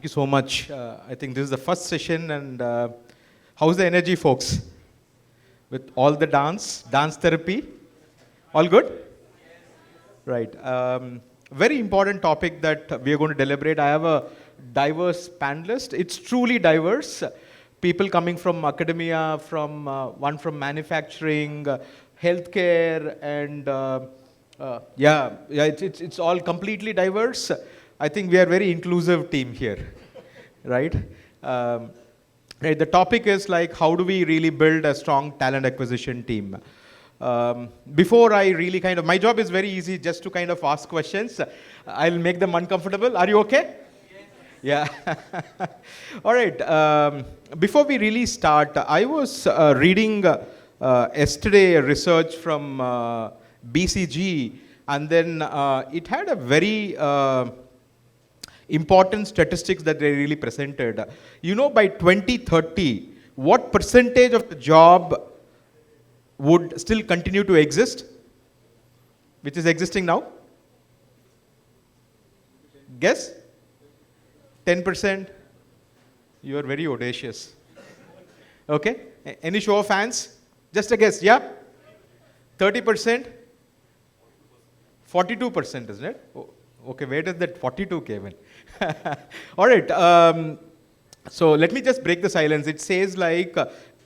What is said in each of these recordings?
you so much. I think this is the first session, and how's the energy, folks? With all the dance therapy, all good? Right. Very important topic that we are going to deliberate. I have a diverse panelist. It's truly diverse. People coming from academia, from one from manufacturing, healthcare, and it's all completely diverse. I think we are a very inclusive team here, right? Um, right. The topic is like, how do we really build a strong talent acquisition team? Before I really my job is very easy, just to kind of ask questions. I'll make them uncomfortable. Are you okay? Yeah. All right. Before we really start, I was reading yesterday a research from BCG, and then it had a very important statistics that they really presented. You know, by 2030, what percentage of the job would still continue to exist, which is existing now? Guess? 10%? You are very audacious. Okay? Any show of hands? Just a guess, yeah? 30%? 42%, isn't it? Oh, okay, where does that 42 came in? All right. So let me just break the silence. It says like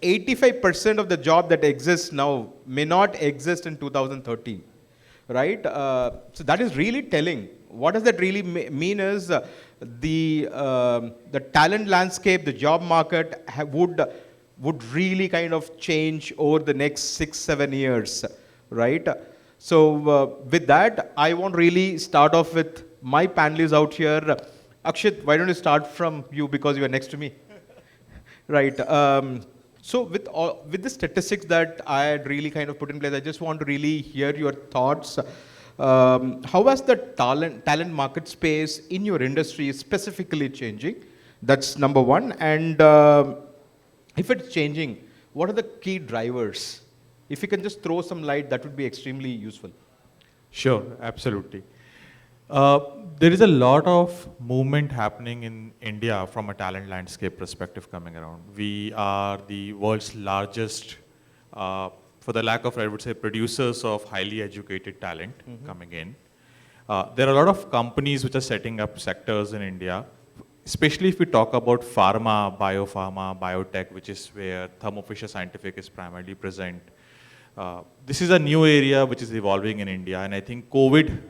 85% of the job that exists now may not exist in 2030, right? So that is really telling. What does that really mean is the talent landscape, the job market would really kind of change over the next 6-7 years, right? So with that, I want to really start off with my panelists out here. Akshit, why don't you start from you, because you are next to me, right? So with the statistics that I had really kind of put in place, I just want to really hear your thoughts. How has the talent market space in your industry specifically changing? That's number one. And if it's changing, what are the key drivers? If you can just throw some light, that would be extremely useful. Sure, absolutely. There is a lot of movement happening in India from a talent landscape perspective coming around. We are the world's largest, for the lack of, I would say, producers of highly educated talent coming in. There are a lot of companies which are setting up sectors in India, especially if we talk about pharma, biopharma, biotech, which is where Thermo Fisher Scientific is primarily present. This is a new area which is evolving in India, and I think COVID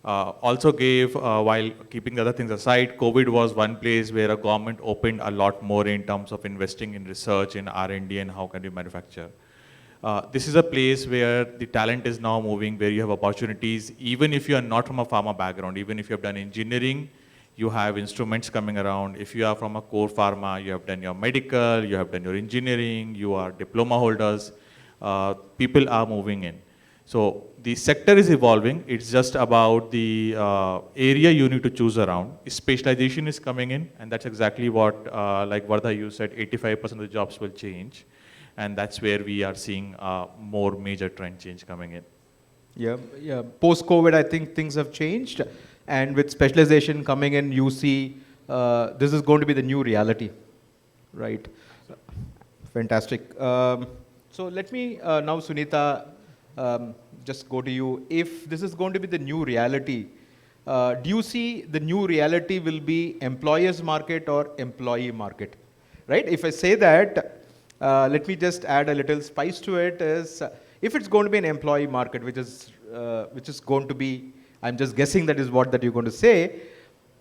also gave, while keeping the other things aside, COVID was one place where a government opened a lot more in terms of investing in research, in R&D, and how can we manufacture. This is a place where the talent is now moving, where you have opportunities, even if you are not from a pharma background, even if you have done engineering, you have instruments coming around. If you are from a core pharma, you have done your medical, you have done your engineering, you are diploma holders, people are moving in. So the sector is evolving. It's just about the area you need to choose around. Specialization is coming in, and that's exactly what, like Vardha, you said, 85% of the jobs will change. And that's where we are seeing more major trend change coming in. Yeah. Post-COVID, I think things have changed. And with specialization coming in, you see this is going to be the new reality, right? Fantastic. So let me now, Sunita, just go to you. If this is going to be the new reality, do you see the new reality will be employer's market or employee market, right? If I say that, let me just add a little spice to it, is if it's going to be an employee market, which is going to be, I'm just guessing that is what that you're going to say,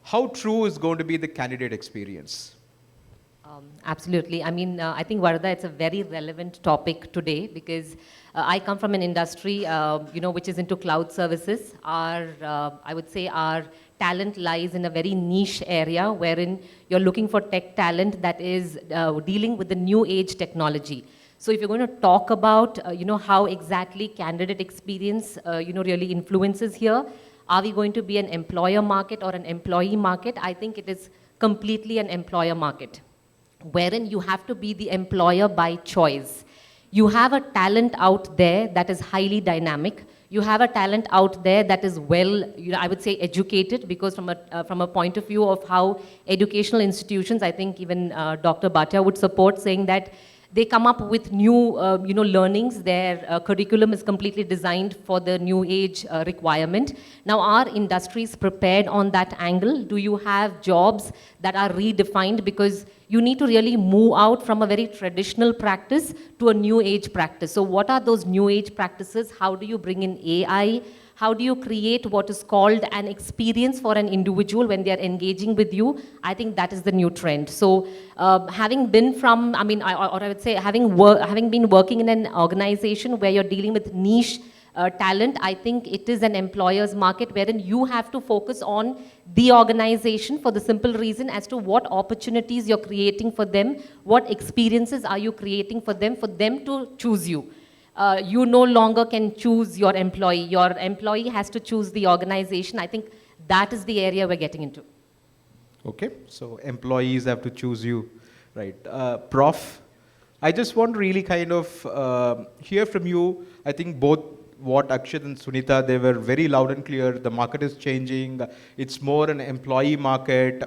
how true is going to be the candidate experience? Absolutely. I mean, I think, Vardha, it's a very relevant topic today, because I come from an industry, which is into cloud services. I would say our talent lies in a very niche area wherein you're looking for tech talent that is dealing with the new age technology. So if you're going to talk about, how exactly candidate experience, really influences here, are we going to be an employer market or an employee market? I think it is completely an employer market, wherein you have to be the employer by choice. You have a talent out there that is highly dynamic. You have a talent out there that is well, I would say educated, because from a point of view of how educational institutions, I think even Dr. Bhatia would support saying that they come up with new, learnings. Their curriculum is completely designed for the new age requirement. Now, are industries prepared on that angle? Do you have jobs that are redefined? Because you need to really move out from a very traditional practice to a new age practice. So what are those new age practices? How do you bring in AI? How do you create what is called an experience for an individual when they are engaging with you? I think that is the new trend. So having been from, or I would say having been working in an organization where you're dealing with niche talent, I think it is an employer's market wherein you have to focus on the organization for the simple reason as to what opportunities you're creating for them, what experiences are you creating for them to choose you. You no longer can choose your employee has to choose the organization. I think that is the area we're getting into. Okay, so employees have to choose you, right? Prof, I just want to really kind of hear from you. I think both what Akshat and Sunita, they were very loud and clear. The market is changing. It's more an employee market,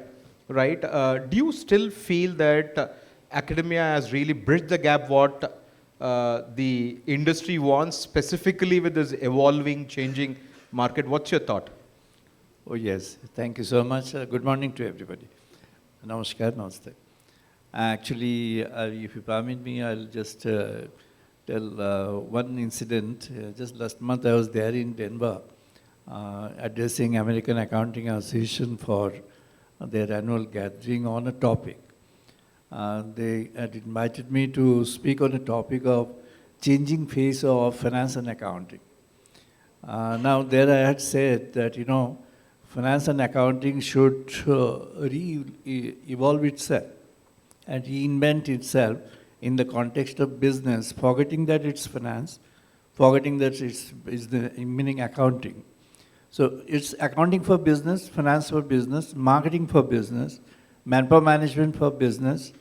right? Do you still feel that academia has really bridged the gap what the industry wants, specifically with this evolving, changing market? What's your thought? Oh yes, thank you so much. Good morning to everybody. Namaskar, namaste. Actually, if you permit me, I'll just tell one incident. Just last month I was there in Denver addressing American Accounting Association for their annual gathering on a topic. They had invited me to speak on a topic of changing face of finance and accounting. Now there I had said that, finance and accounting should evolve itself and reinvent itself in the context of business, forgetting that it's finance, forgetting that it's the meaning accounting. So it's accounting for business, finance for business, marketing for business, manpower management for business,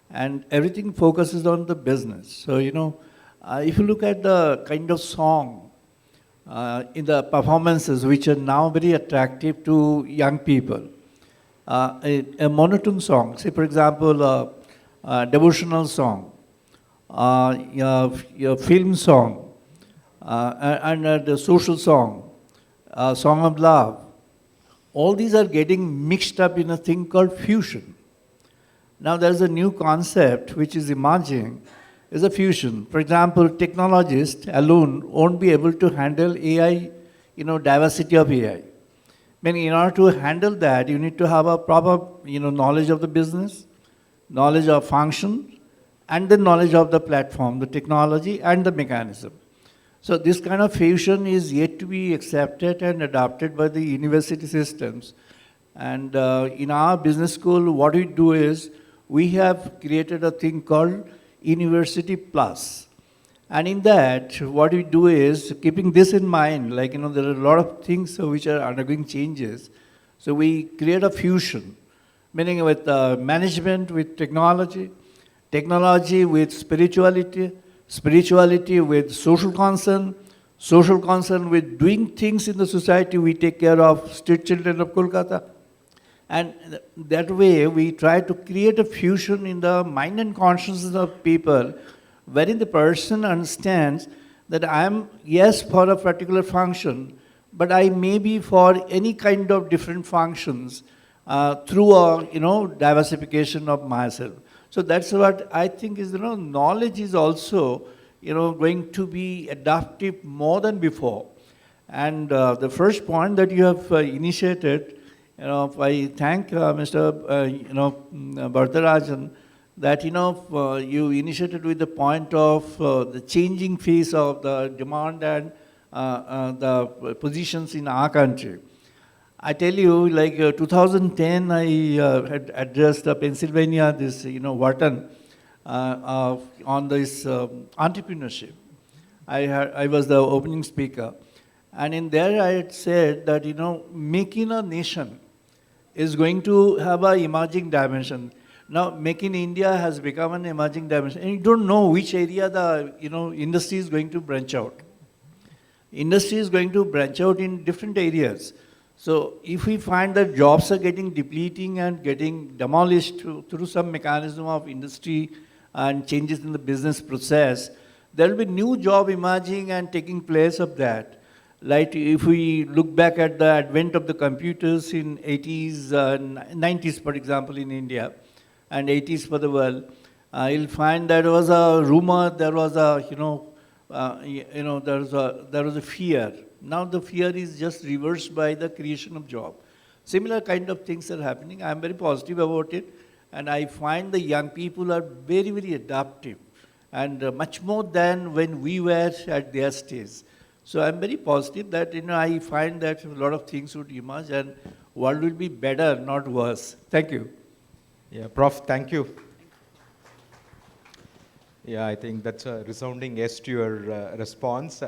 and everything focuses on the business. So, if you look at the kind of song in the performances which are now very attractive to young people, a monotone song, say for example, a devotional song, your film song, and the social song, song of love, all these are getting mixed up in a thing called fusion. Now there's a new concept which is emerging, is a fusion. For example, technologists alone won't be able to handle AI, diversity of AI. Meaning in order to handle that, you need to have a proper, knowledge of the business, knowledge of function, and the knowledge of the platform, the technology, and the mechanism. So this kind of fusion is yet to be accepted and adopted by the university systems. And in our business school, what we do is, we have created a thing called University Plus. And in that, what we do is, keeping this in mind, there are a lot of things which are undergoing changes. So we create a fusion, meaning with management with technology, technology with spirituality, spirituality with social concern with doing things in the society. We take care of street children of Kolkata. And that way, we try to create a fusion in the mind and consciousness of people, wherein the person understands that I am, yes, for a particular function, but I may be for any kind of different functions through a, diversification of myself. So that's what I think is, knowledge is also, going to be adaptive more than before. And the first point that you have initiated, I thank Mr. Bharatarajan that, you initiated with the point of the changing face of the demand and the positions in our country. I tell you, 2010, I had addressed Pennsylvania, this, Wharton, on this entrepreneurship. I was the opening speaker. And in there I had said that, making a nation is going to have an emerging dimension. Now, Make in India has become an emerging dimension. And you don't know which area the industry is going to branch out. industry is going to branch out in different areas. So if we find that jobs are getting depleting and getting demolished through some mechanism of industry and changes in the business process, there will be new job emerging and taking place of that. Like if we look back at the advent of the computers in 80s, 90s, for example, in India, and 80s for the world, you'll find there was a rumor, there was a, there was a fear. Now the fear is just reversed by the creation of job. Similar kind of things are happening. I'm very positive about it, and I find the young people are very, very adaptive, and much more than when we were at their stage. So I'm very positive that I find that a lot of things would emerge, and world will be better, not worse. Thank you. Yeah, Prof, thank you. Yeah, I think that's a resounding yes to your response.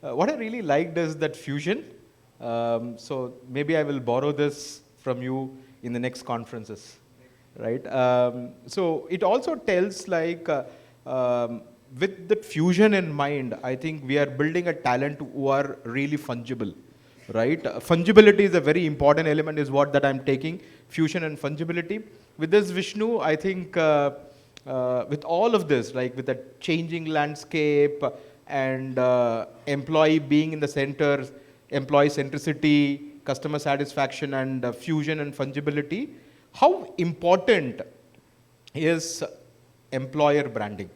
What I really liked is that fusion. So maybe I will borrow this from you in the next conferences, right? So it also tells like, with that fusion in mind, I think we are building a talent who are really fungible, right? Fungibility is a very important element, is what that I'm taking, fusion and fungibility. With this, Vishnu, I think with all of this, like with the changing landscape and employee being in the center, employee centricity, customer satisfaction, and fusion and fungibility, how important is employer branding,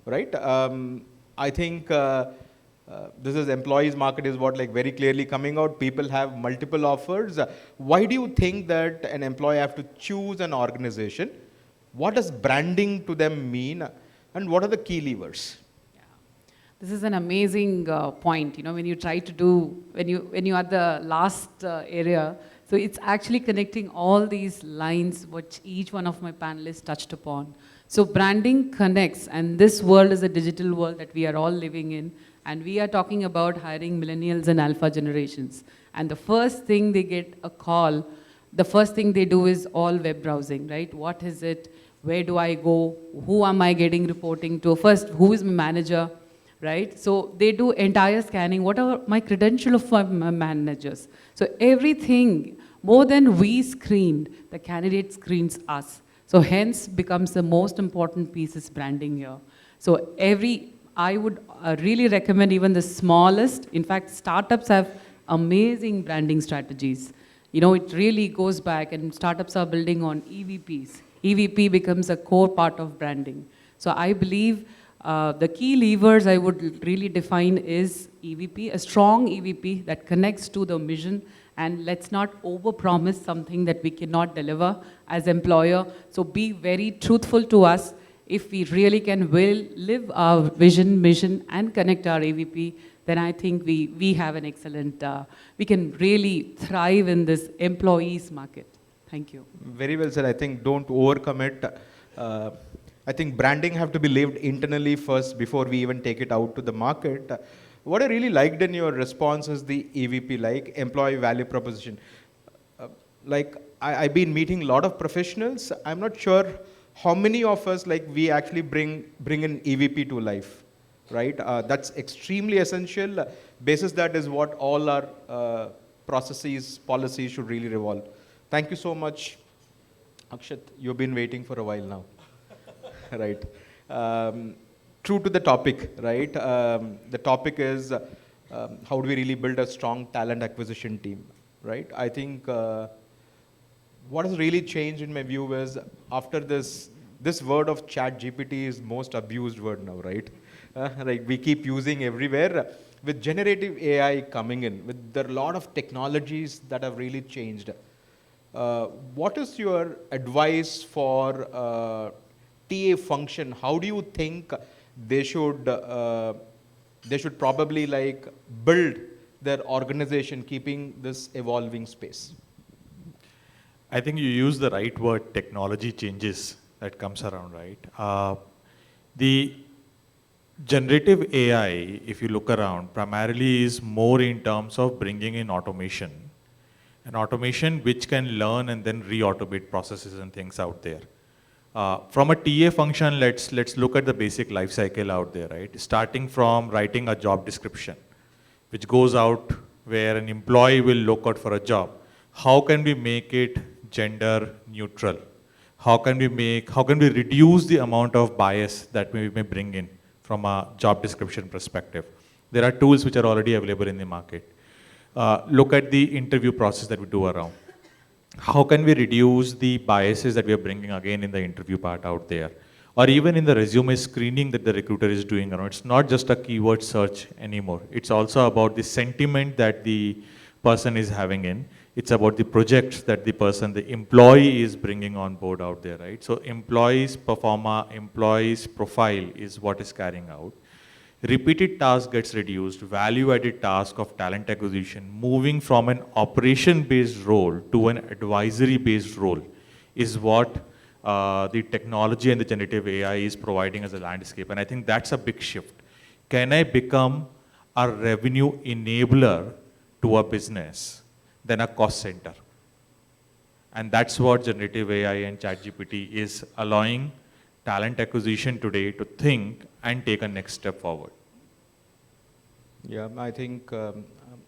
right? I think this is employees market is what like very clearly coming out. People have multiple offers. Why do you think that an employee have to choose an organization? What does branding to them mean? And what are the key levers? This is an amazing point. When you try to do, when you are the last area, so it's actually connecting all these lines which each one of my panelists touched upon. So branding connects, and this world is a digital world that we are all living in, and we are talking about hiring millennials and alpha generations. And the first thing they get a call, the first thing they do is all web browsing, right? What is it? Where do I go? Who am I getting reporting to? First, who is my manager? Right? So they do entire scanning. What are my credential of my managers? So everything, more than we screened, the candidate screens us. So hence becomes the most important piece is branding here. So I would really recommend even the smallest, in fact, startups have amazing branding strategies. It really goes back, and startups are building on EVPs. EVP becomes a core part of branding. So I believe the key levers I would really define is EVP, a strong EVP that connects to the mission, and let's not overpromise something that we cannot deliver as employer. So be very truthful to us. If we really can live our vision, mission, and connect our EVP, then I think we have an excellent, we can really thrive in this employees market. Thank you. Very well said. I think don't overcommit. I think branding have to be lived internally first before we even take it out to the market. What I really liked in your response is the EVP, like employee value proposition. I've been meeting a lot of professionals. I'm not sure how many of us like we actually bring an EVP to life, right? That's extremely essential. Basis that is what all our processes, policies should really revolve. Thank you so much, Akshat. You've been waiting for a while now. Right. True to the topic, right? The topic is how do we really build a strong talent acquisition team, right? I think what has really changed in my view is after this word of chat GPT is most abused word now, right? Like we keep using everywhere. With generative AI coming in, with there are a lot of technologies that have really changed. What is your advice for TA function? How do you think they should probably like build their organization keeping this evolving space? I think you use the right word, technology changes that comes around, right? The generative AI, if you look around, primarily is more in terms of bringing in automation. An automation which can learn and then re-automate processes and things out there. From a TA function, let's look at the basic life cycle out there, right? Starting from writing a job description. which goes out where an employee will look out for a job, how can we make it gender neutral? How can we reduce the amount of bias that we may bring in from a job description perspective? There are tools which are already available in the market. Look at the interview process that we do around. How can we reduce the biases that we are bringing again in the interview part out there? Or even in the resume screening that the recruiter is doing around. It's not just a keyword search anymore. It's also about the sentiment that the person is having in. It's about the projects that the employee is bringing on board out there, right? So employees performa, employees profile is what is carrying out. Repeated task gets reduced, value-added task of talent acquisition, moving from an operation-based role to an advisory-based role is what the technology and the generative AI is providing as a landscape. And I think that's a big shift. Can I become a revenue enabler to a business than a cost center? And that's what generative AI and ChatGPT is allowing talent acquisition today to think and take a next step forward. Yeah, I think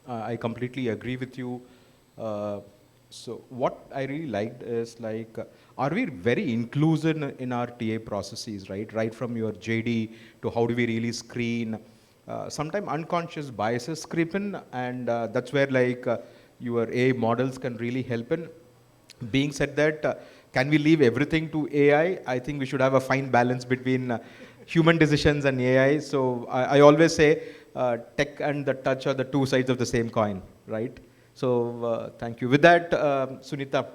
I completely agree with you. So what I really liked is like, are we very inclusive in our TA processes, right? Right from your JD to how do we really screen? Sometimes unconscious biases creep in, and that's where like your AI models can really help in. Being said that, can we leave everything to AI? I think we should have a fine balance between human decisions and AI. So I always say tech and the touch are the two sides of the same coin, right? So thank you. With that, Sunita,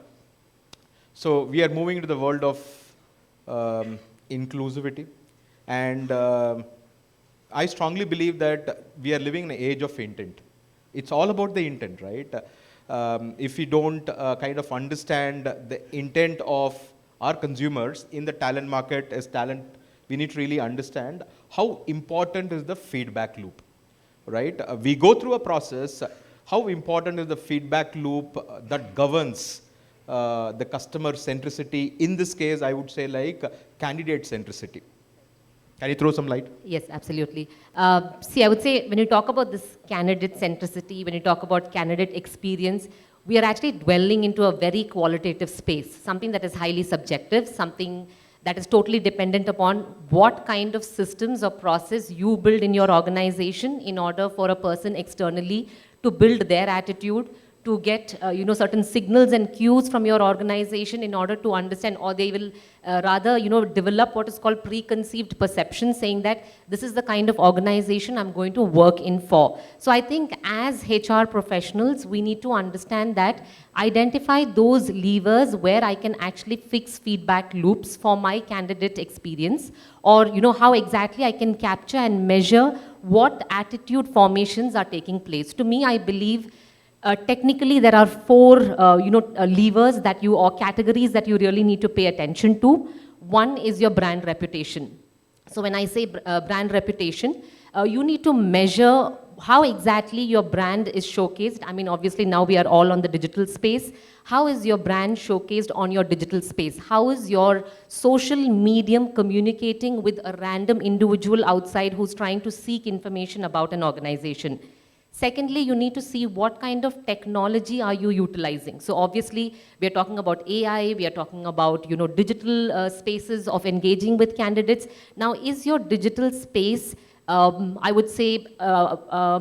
so we are moving into the world of inclusivity. And I strongly believe that we are living in an age of intent. It's all about the intent, right? If we don't kind of understand the intent of our consumers in the talent market as talent, we need to really understand how important is the feedback loop, right? We go through a process. How important is the feedback loop that governs the customer centricity? In this case, I would say like candidate centricity. Can you throw some light? Yes, absolutely. See, I would say when you talk about this candidate centricity, when you talk about candidate experience, we are actually dwelling into a very qualitative space, something that is highly subjective, something that is totally dependent upon what kind of systems or process you build in your organization in order for a person externally to build their attitude, to get certain signals and cues from your organization in order to understand, or they will rather develop what is called preconceived perception, saying that this is the kind of organization I'm going to work in for. So I think as HR professionals, we need to understand that, identify those levers where I can actually fix feedback loops for my candidate experience, or how exactly I can capture and measure what attitude formations are taking place. To me, I believe technically, there are four, levers that you, or categories that you really need to pay attention to. One is your brand reputation. So when I say brand reputation, you need to measure how exactly your brand is showcased. I mean, obviously now we are all on the digital space. How is your brand showcased on your digital space? How is your social medium communicating with a random individual outside who's trying to seek information about an organization? Secondly, you need to see what kind of technology are you utilizing. So obviously, we are talking about AI, we are talking about digital spaces of engaging with candidates. Now, is your digital space, I would say,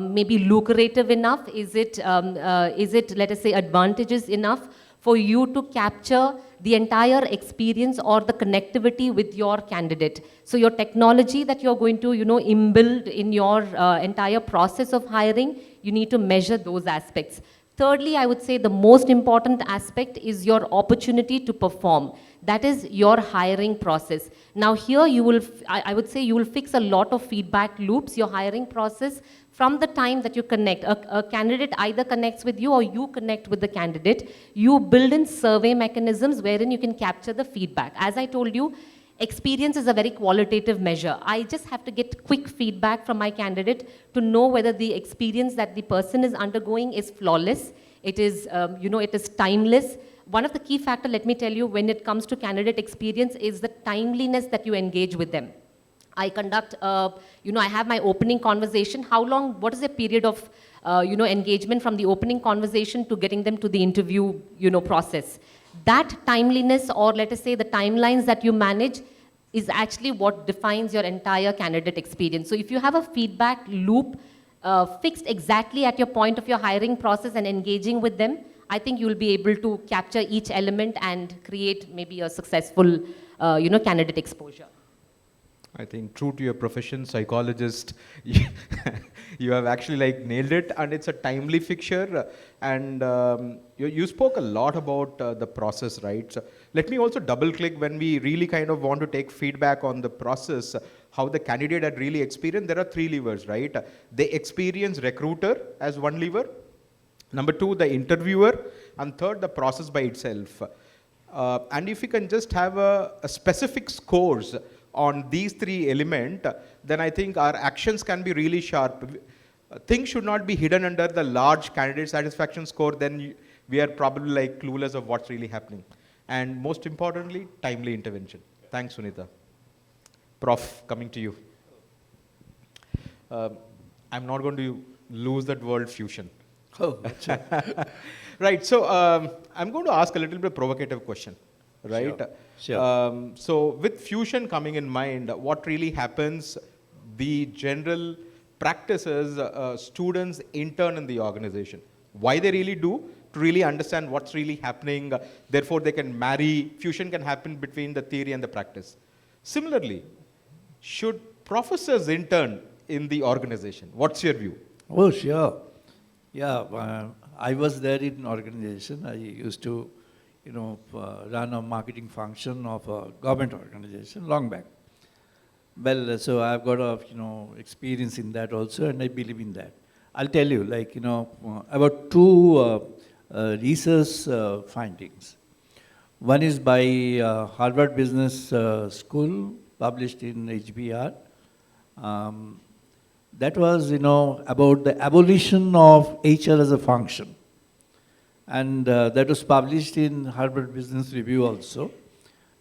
maybe lucrative enough? Is it, let us say, advantageous enough for you to capture the entire experience or the connectivity with your candidate? So your technology that you're going to, inbuild in your entire process of hiring, you need to measure those aspects. Thirdly, I would say the most important aspect is your opportunity to perform. That is your hiring process. Now here you will, I would say you will fix a lot of feedback loops, your hiring process, from the time that you connect. A candidate either connects with you or you connect with the candidate. You build in survey mechanisms wherein you can capture the feedback. As I told you, experience is a very qualitative measure. I just have to get quick feedback from my candidate to know whether the experience that the person is undergoing is flawless, it is, it is timeless. One of the key factors, let me tell you, when it comes to candidate experience is the timeliness that you engage with them. I conduct, I have my opening conversation. How long, what is the period of engagement from the opening conversation to getting them to the interview, process. That timeliness, or let us say the timelines that you manage, is actually what defines your entire candidate experience. So if you have a feedback loop fixed exactly at your point of your hiring process and engaging with them, I think you'll be able to capture each element and create maybe a successful, candidate exposure. I think true to your profession, psychologist, you have actually like nailed it, and it's a timely fixture. And you spoke a lot about the process, right? So let me also double click when we really kind of want to take feedback on the process, how the candidate had really experienced. There are three levers, right? They experience recruiter as one lever. Number two, the interviewer, and third, the process by itself. And if you can just have a specific scores on these three elements, then I think our actions can be really sharp. Things should not be hidden under the large candidate satisfaction score, then we are probably like clueless of what's really happening. And most importantly, timely intervention. Thanks, Sunita. Prof, coming to you. I'm not going to lose that word fusion. Oh, that's right. Right, so I'm going to ask a little bit provocative question, right? Sure. So with fusion coming in mind, what really happens, the general practices students intern in the organization. Why they really do, to really understand what's really happening, therefore they can marry, fusion can happen between the theory and the practice. Similarly, should professors intern in the organization? What's your view? Oh, sure. Yeah, I was there in organization. I used to, run a marketing function of a government organization long back. Well, so I've got a, experience in that also, and I believe in that. I'll tell you, about two research findings. One is by Harvard Business School, published in HBR. That was, about the abolition of HR as a function. And that was published in Harvard Business Review also,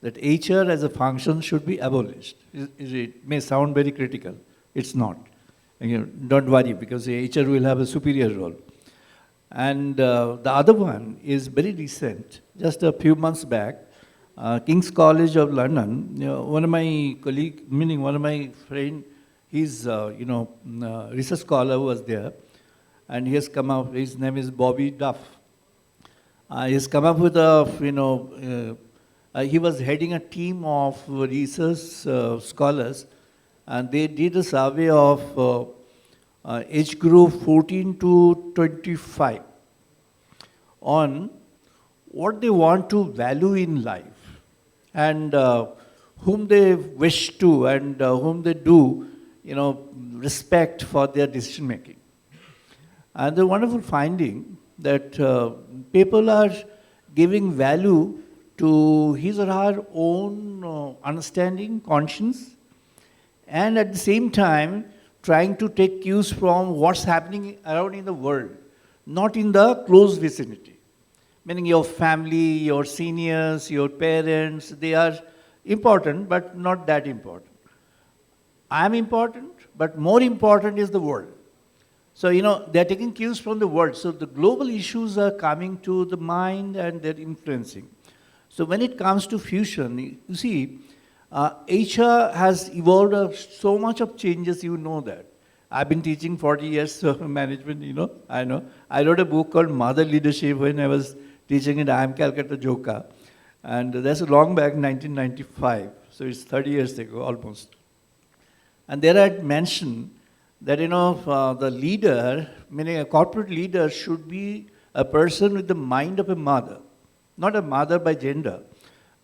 that HR as a function should be abolished. It may sound very critical. It's not. Don't worry, because HR will have a superior role. And the other one is very recent, just a few months back. King's College of London, one of my colleagues, meaning one of my friends, he's, research scholar was there, and he has come up, his name is Bobby Duff. He has come up with a, he was heading a team of research scholars, and they did a survey of age group 14 to 25 on what they want to value in life, and whom they wish to, and whom they do, respect for their decision making. And the wonderful finding that people are giving value to his or her own understanding, conscience, and at the same time trying to take cues from what's happening around in the world, not in the close vicinity. Meaning your family, your seniors, your parents, they are important, but not that important. I am important, but more important is the world. So, they're taking cues from the world. So the global issues are coming to the mind and they're influencing. So when it comes to fusion, you see, HR has evolved so much of changes, you know that. I've been teaching 40 years of management, I know. I wrote a book called Mother Leadership when I was teaching at IIM Calcutta, Joka. And that's a long back, 1995. So it's 30 years ago, almost. And there I had mentioned that, the leader, meaning a corporate leader, should be a person with the mind of a mother. Not a mother by gender,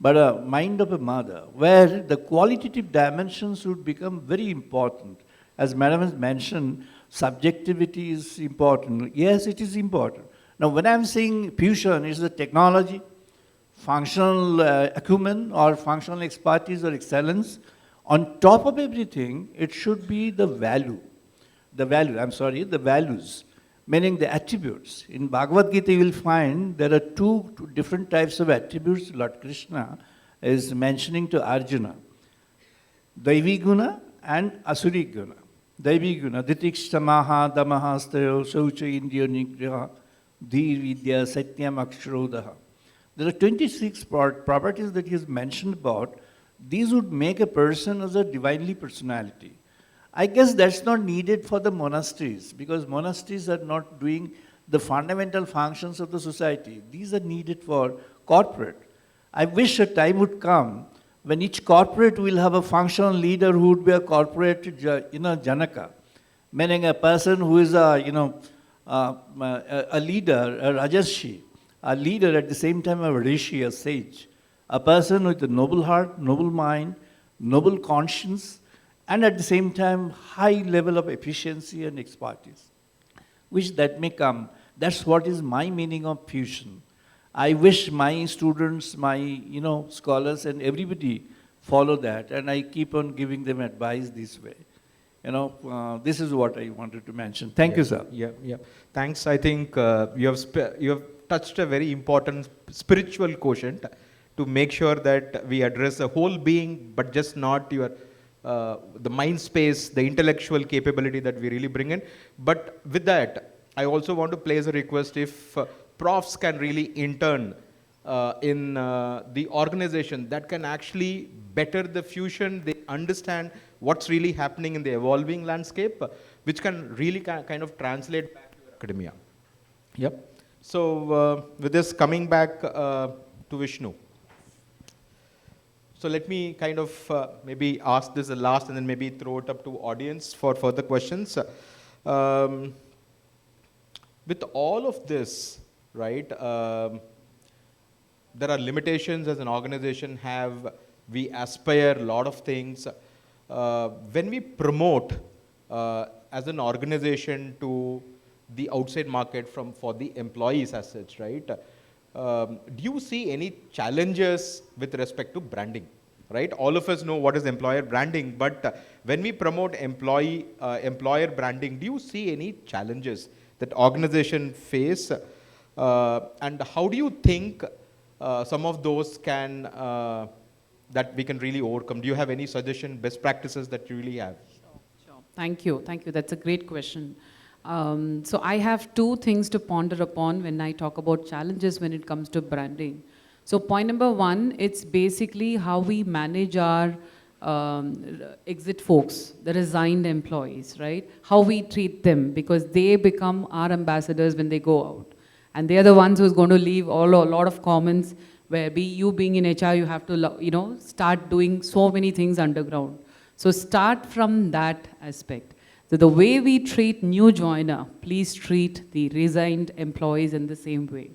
but a mind of a mother, where the qualitative dimensions would become very important. As Madam has mentioned, subjectivity is important. Yes, it is important. Now, when I'm saying fusion, is the technology, functional acumen, or functional expertise or excellence. On top of everything, it should be the value. The values, meaning the attributes. In Bhagavad Gita, you will find there are two different types of attributes Lord Krishna is mentioning to Arjuna. Daivi guna and Asuri guna. Daiviguna, Ditikshamaha, Damahastayo, Saucha Indriya Nigraha, Dhir Vidya, Satyam Aksharodaha. There are 26 properties that he has mentioned about. These would make a person as a divinely personality. I guess that's not needed for the monasteries because monasteries are not doing the fundamental functions of the society. These are needed for corporate. I wish a time would come when each corporate will have a functional leader who would be a corporate, Janaka, meaning a person who is a leader, a Rajarshi, a leader at the same time a rishi, a sage, a person with a noble heart, noble mind, noble conscience, and at the same time high level of efficiency and expertise, which that may come. That's what is my meaning of fusion. I wish my students, my scholars and everybody follow that, and I keep on giving them advice this way. This is what I wanted to mention. Thank you, sir. Yeah. Thanks. I think you have touched a very important spiritual quotient to make sure that we address the whole being, but just not your the mind space, the intellectual capability that we really bring in. But with that, I also want to place a request if profs can really intern in the organization that can actually better the fusion, they understand what's really happening in the evolving landscape, which can really kind of translate back to academia. Yep. So with this, coming back to Vishnu. So let me kind of maybe ask this the last and then maybe throw it up to audience for further questions. With all of this, right, there are limitations as an organization have, we aspire a lot of things. When we promote as an organization to the outside market for the employees as such, right, do you see any challenges with respect to branding? Right, all of us know what is employer branding, but when we promote employer branding, do you see any challenges that organization face, and how do you think some of those can that we can really overcome? Do you have any suggestion, best practices that you really have? Sure. Thank you. That's a great question. So I have two things to ponder upon when I talk about challenges when it comes to branding. So point number one, it's basically how we manage our exit folks, the resigned employees, right? How we treat them, because they become our ambassadors when they go out. And they are the ones who's going to leave a lot of comments where you being in HR, you have to, start doing so many things underground. So start from that aspect. So the way we treat new joiner, please treat the resigned employees in the same way.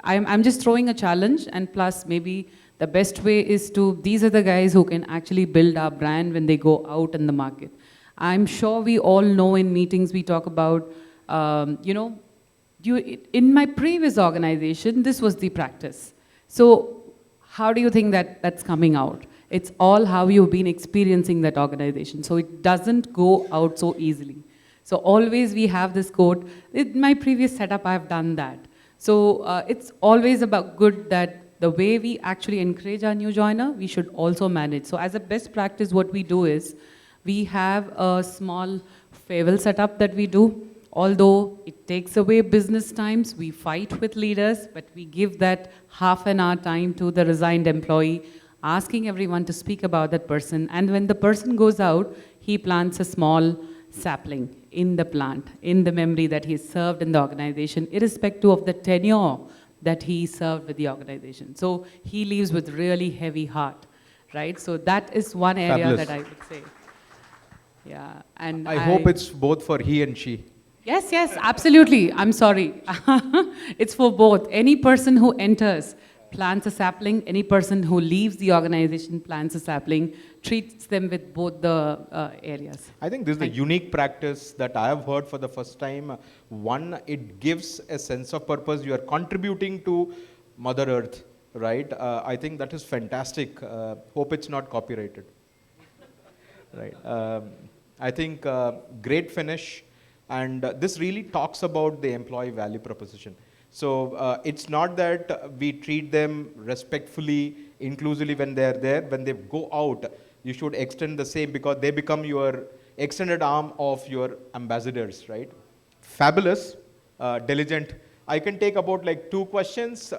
I'm just throwing a challenge, and plus maybe the best way is these are the guys who can actually build our brand when they go out in the market. I'm sure we all know in meetings we talk about, in my previous organization, this was the practice. So how do you think that's coming out? It's all how you've been experiencing that organization. So it doesn't go out so easily. So always we have this quote, in my previous setup, I've done that. So it's always about good that the way we actually encourage our new joiner, we should also manage. So as a best practice, what we do is, we have a small farewell setup that we do. Although it takes away business times, we fight with leaders, but we give that half an hour time to the resigned employee, asking everyone to speak about that person. And when the person goes out, he plants a small sapling in the plant, in the memory that he served in the organization, irrespective of the tenure that he served with the organization. So he leaves with really heavy heart, right? So that is one area Fabulous. that I would say. Yeah, and I hope it's both for he and she. Yes, absolutely. I'm sorry. It's for both. Any person who enters plants a sapling. Any person who leaves the organization plants a sapling. Treats them with both the areas. I think this is a unique practice that I have heard for the first time. One, it gives a sense of purpose. You are contributing to Mother Earth, right? I think that is fantastic. Hope it's not copyrighted. Right. I think great finish. And this really talks about the employee value proposition. So it's not that we treat them respectfully, inclusively when they're there. When they go out, you should extend the same because they become your extended arm of your ambassadors, right? Fabulous, diligent. I can take about like 2 questions.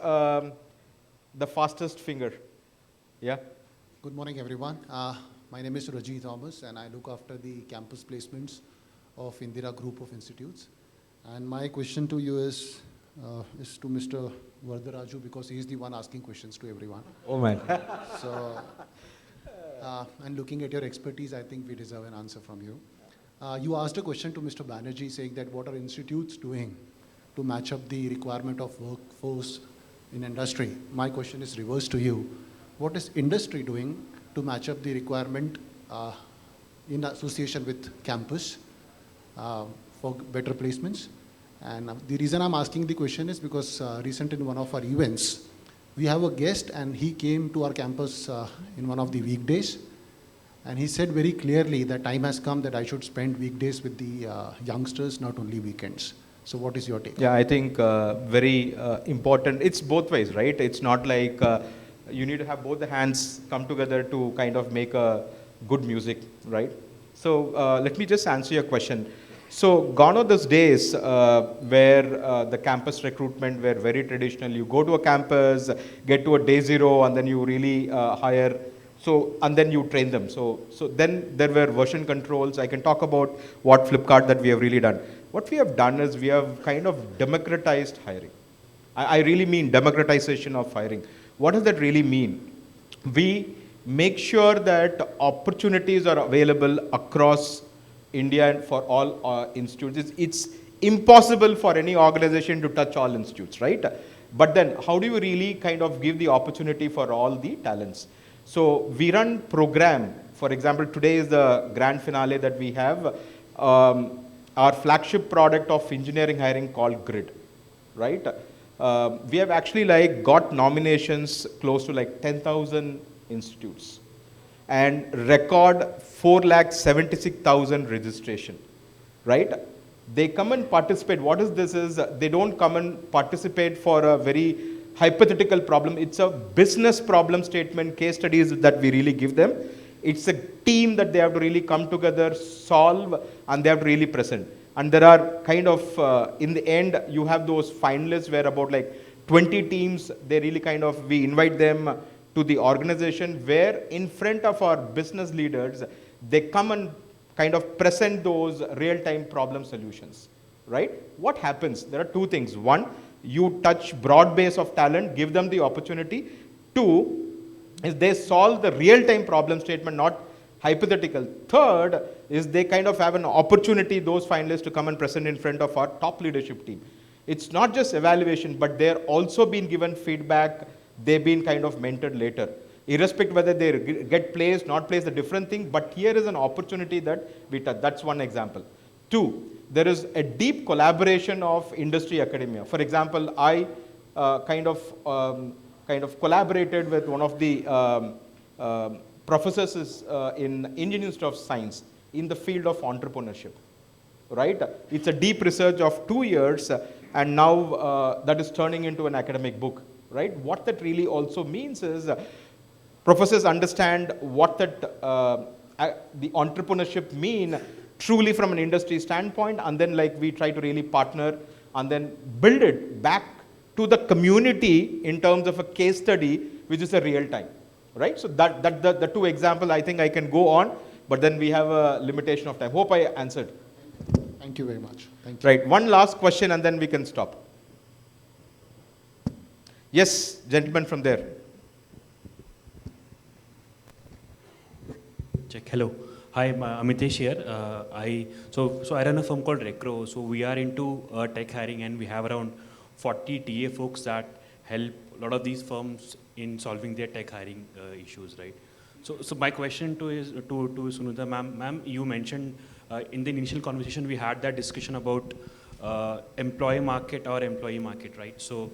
The fastest finger. Yeah. Good morning, everyone. My name is Raji Thomas, and I look after the campus placements of Indira Group of Institutes. And my question to you is to Mr. Varadaraju, because he is the one asking questions to everyone. Oh man. So, and looking at your expertise, I think we deserve an answer from you. You asked a question to Mr. Banerjee saying that what are institutes doing to match up the requirement of workforce in industry. My question is reversed to you. What is industry doing to match up the requirement in association with campus for better placements? And the reason I'm asking the question is because recent in one of our events, we have a guest and he came to our campus in one of the weekdays. And he said very clearly that time has come that I should spend weekdays with the youngsters, not only weekends. So what is your take? Yeah, I think very important. It's both ways, right? It's not like you need to have both the hands come together to kind of make a good music, right? So let me just answer your question. So gone are those days where the campus recruitment were very traditional. You go to a campus, get to a day zero, and then you really hire. So, and then you train them. So then there were version controls. I can talk about what Flipkart that we have really done. What we have done is we have kind of democratized hiring. I really mean democratization of hiring. What does that really mean? We make sure that opportunities are available across India and for all institutes. It's impossible for any organization to touch all institutes, right? But then how do you really kind of give the opportunity for all the talents? So we run program. For example, today is the grand finale that we have. Our flagship product of engineering hiring called Grid, right? We have actually like got nominations close to like 10,000 institutes and record 4,76,000 registration, right? They come and participate. What is this is, they don't come and participate for a very hypothetical problem. It's a business problem statement, case studies that we really give them. It's a team that they have to really come together, solve, and they have to really present. And there are kind of, in the end, you have those finalists where about like 20 teams, they really kind of, we invite them to the organization where in front of our business leaders, they come and kind of present those real-time problem solutions, right? What happens? There are 2 things. 1, you touch broad base of talent, give them the opportunity. 2, is they solve the real-time problem statement, not hypothetical. 3rd, is they kind of have an opportunity, those finalists, to come and present in front of our top leadership team. It's not just evaluation, but they're also been given feedback. They've been kind of mentored later. Irrespective whether they get placed, not placed, a different thing, but here is an opportunity that we touch. That's one example. 2, there is a deep collaboration of industry academia. For example, I kind of collaborated with one of the professors in Indian Institute of Science in the field of entrepreneurship, right? It's a deep research of 2 years, and now that is turning into an academic book, right? What that really also means is professors understand what that the entrepreneurship mean truly from an industry standpoint, and then like we try to really partner and then build it back to the community in terms of a case study, which is a real time, right? So that the 2 examples, I think I can go on, but then we have a limitation of time. Hope I answered. Thank you very much. Thank you. Right, one last question and then we can stop. Yes, gentleman from there. Check. Hello. Hi, Amitesh here. So I run a firm called Recro. So we are into tech hiring, and we have around 40 TA folks that help a lot of these firms in solving their tech hiring issues, right? So my question to Sunita ma'am, you mentioned in the initial conversation we had that discussion about employee market or employee market, right? So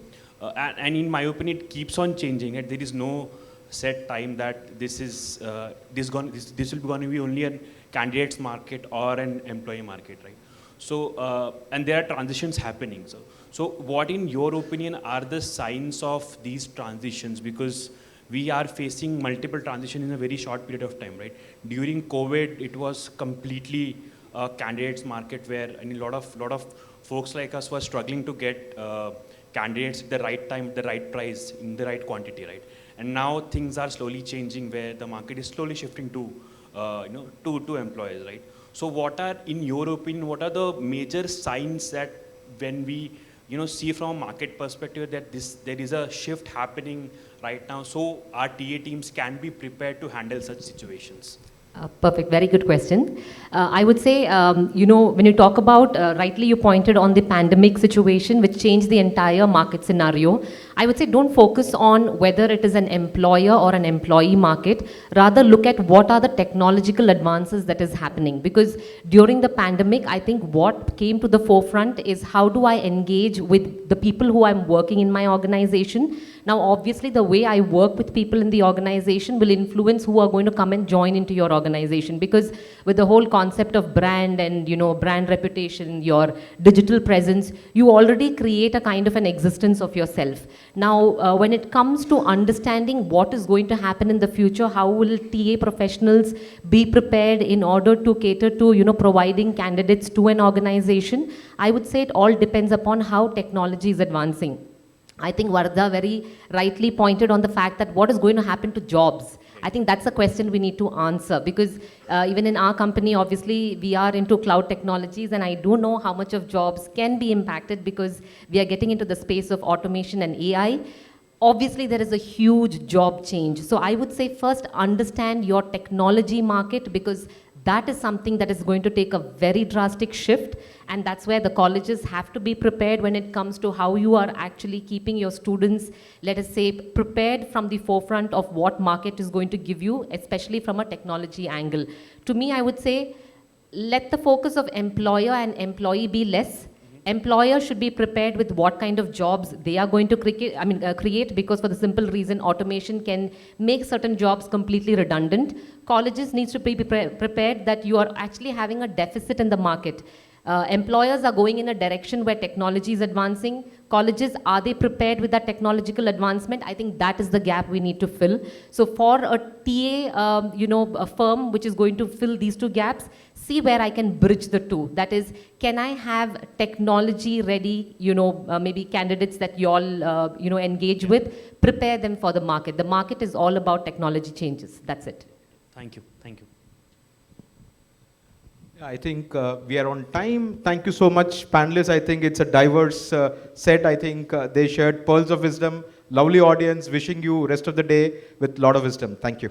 and in my opinion, it keeps on changing, and there is no set time that this will be going to be only a candidates market or an employee market, right? So and there are transitions happening. So what in your opinion are the signs of these transitions? Because we are facing multiple transitions in a very short period of time, right? During COVID, it was completely a candidates market where a lot of folks like us were struggling to get candidates at the right time, at the right price, in the right quantity, right? And now things are slowly changing where the market is slowly shifting to, to employers, right? So what are, in your opinion, what are the major signs that when we, see from a market perspective that there is a shift happening right now, so our TA teams can be prepared to handle such situations? Perfect, very good question. I would say, when you talk about, rightly you pointed on the pandemic situation, which changed the entire market scenario. I would say don't focus on whether it is an employer or an employee market. Rather, look at what are the technological advances that is happening. Because during the pandemic, I think what came to the forefront is how do I engage with the people who I'm working in my organization. Now, obviously, the way I work with people in the organization will influence who are going to come and join into your organization. Because with the whole concept of brand and, brand reputation, your digital presence, you already create a kind of an existence of yourself. Now, when it comes to understanding what is going to happen in the future, how will TA professionals be prepared in order to cater to, providing candidates to an organization, I would say it all depends upon how technology is advancing. I think Vardha very rightly pointed on the fact that what is going to happen to jobs. I think that's a question we need to answer because even in our company, obviously, we are into cloud technologies and I do know how much of jobs can be impacted because we are getting into the space of automation and AI. Obviously, there is a huge job change. So I would say first understand your technology market because that is something that is going to take a very drastic shift, and that's where the colleges have to be prepared when it comes to how you are actually keeping your students, let us say, prepared from the forefront of what market is going to give you, especially from a technology angle. To me, I would say, let the focus of employer and employee be less. Employers should be prepared with what kind of jobs they are going to create because for the simple reason automation can make certain jobs completely redundant. Colleges needs to be prepared that you are actually having a deficit in the market. Employers are going in a direction where technology is advancing. Colleges, are they prepared with that technological advancement? I think that is the gap we need to fill. So for a TA, a firm which is going to fill these two gaps, see where I can bridge the two. That is, can I have technology ready, maybe candidates that you all, engage with, prepare them for the market. The market is all about technology changes. That's it. Thank you. Thank you. I think we are on time. Thank you so much, panelists. I think it's a diverse set. I think they shared pearls of wisdom. Lovely audience. Wishing you rest of the day with a lot of wisdom. Thank you.